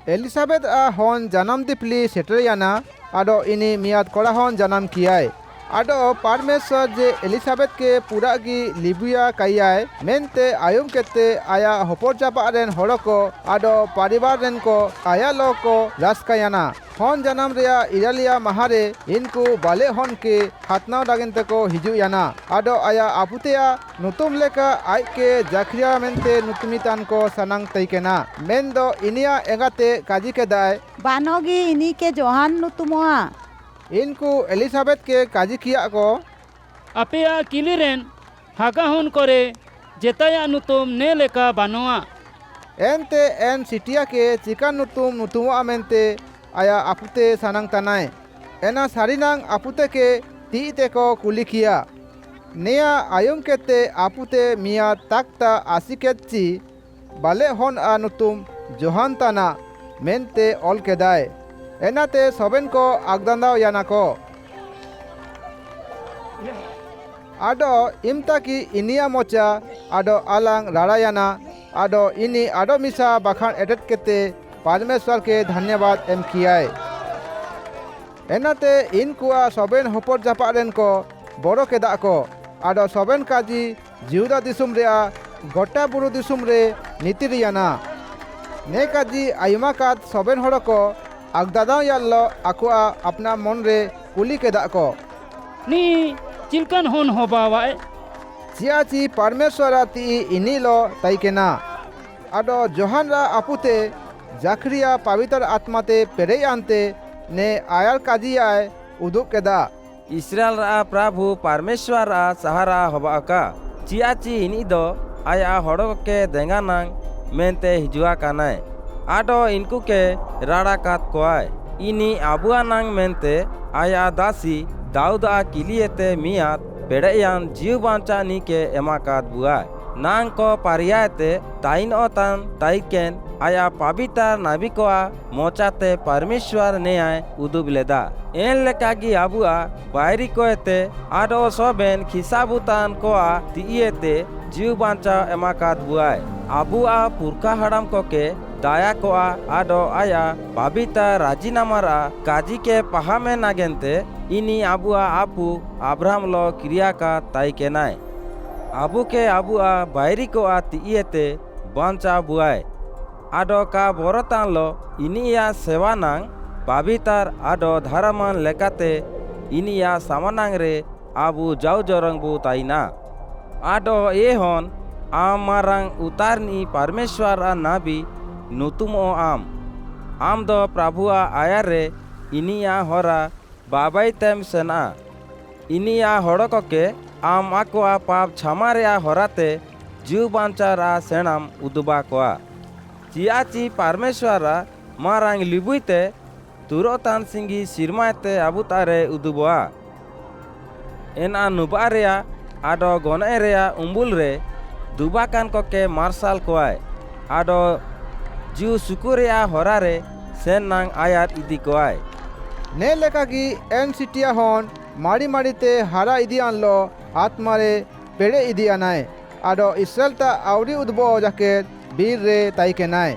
Elizabeth हन जन्म दिपली सेटरियाना आडो इनी मियाद कोड़ा हन जन्म कियाय आडो परमेश्वर जे एलिजाबेथ के पूरा गी लिबुया कायाय मेनते आयुम केते आया होपर जापा रेन हड़को आडो परिवार रेन को आया लो को रास्कायाना हन जन्म रेया इरालिया महारे इनको बाले हन के हाथनाव दागिनते को हिजुयाना आडो आया आपुतेया नुतुम लेका आय के जाखरिया मेनते नुतुमितान को सनांग तैकेना मेनदो इनिया एगाते काजी के दाय बानोगी इनी के जोहान नुतुमोआ इनको एलिजाबेथ के काजी किया को अपेया किलिरेन हागा हुन करे जेताया नुतुम ने लेका बानोआ एनते एन सिटिया के चिकन नुतुमवा मेनते आया आपुते सनांग तनाय एना सारिनांग आपुते के तीते को कुली किया नेया आयुम केते आपुते मिया ताकता आसिकेची बाले हन नुतुम जोहान तना मेनते ऑल केदाय एनाते सबेन को आगदांदाव याना को आडो इमता की इनिया मोचा आडो आलांग राड़ायाना आडो इनी आडो मिसा बाखान एडेट केते परमेश्वर के धन्यवाद एम कियाय एनाते इनकुआ सबेन होपर जापारेन को बड़ो केदा को आडो सबेन काजी जिहुदा दिसुम रेया गोटा बुरु दिसुम रे नीतिरियाना ने काजी आयुमा कात सबेन हड़ो को आगदादा याल्लो आकुआ अपना मन रे कुली केदा को नी चिलकन होन होबावाय चियाची परमेश्वरा ती इनी लो तैकेना आडो जोहानरा आपुते जाखरिया पवित्र आत्माते पेरे आनते ने आयर काजियाय उदुक केदा इस्राएल रा प्रभु परमेश्वर रा सहारा होबाका चियाची इनी दो आया हड़ो के देंगानांग मेनते हिजुआ कानाय आडो इनको के राड़ा कात कोआय इनी आबुआ नांग मेनते आया दासी दाऊदा किलियते मियात पेड़ेयान जीव बांचा नी के एमाकात बुआय नांग को पारियाते ताइन ओतान ताइकेन आया पाबितार नाबिकोआ मोचाते परमेश्वर ने आय उदुबलेदा एन लेकागी आबुआ बायरी कोएते आडो सोबेन खिसाबुतान कोआ तियेते जीव बांचा एमाकात बुआय आबुआ पुरखा हड़ाम को के दाया कोआ आडो आया पाबिता राजीनामारा काजी के पहा में नागेंते इनी आबुआ आपु अब्राहम लो क्रिया का ताई के नाय आबू के आबुआ बायरी कोआ तियेते बांचा बुआय आडो का बोरतान लो इनिया सेवानांग पाबितार आडो धारामान लेकाते इनिया सामानांग रे आबू जाऊ जोरंग बु ताइना आडो ए हन आम मारांग उतारनी परमेश्वर नाबी नुतुमो आम दो प्रभुआ आया रे इनिया होरा बाबाई तेम सेना इनिया हड़को के आम आकोआ पाप क्षमा रेया होराते जीव बांचा रा सेनाम उदुबा कोआ चियाची परमेश्वर मारांग लिबुइते तुरोतान सिंगी सिरमाते आबुतारे उदुबा एना नुबा रेया आडो गने रेया उम्बुल रे दुबाकान को के मार्शल कोआय आडो जीव सुकुरिया होरारे सेन नांग आयात इदी कोआय ने लेकागी एन सिटिया हन माड़ी माड़ीते हारा इदी आनलो आत्मारे पेड़े इदी आनाय आडो इस्राएल ता आवरी उद्बो जाके बीर रे ताइके नाय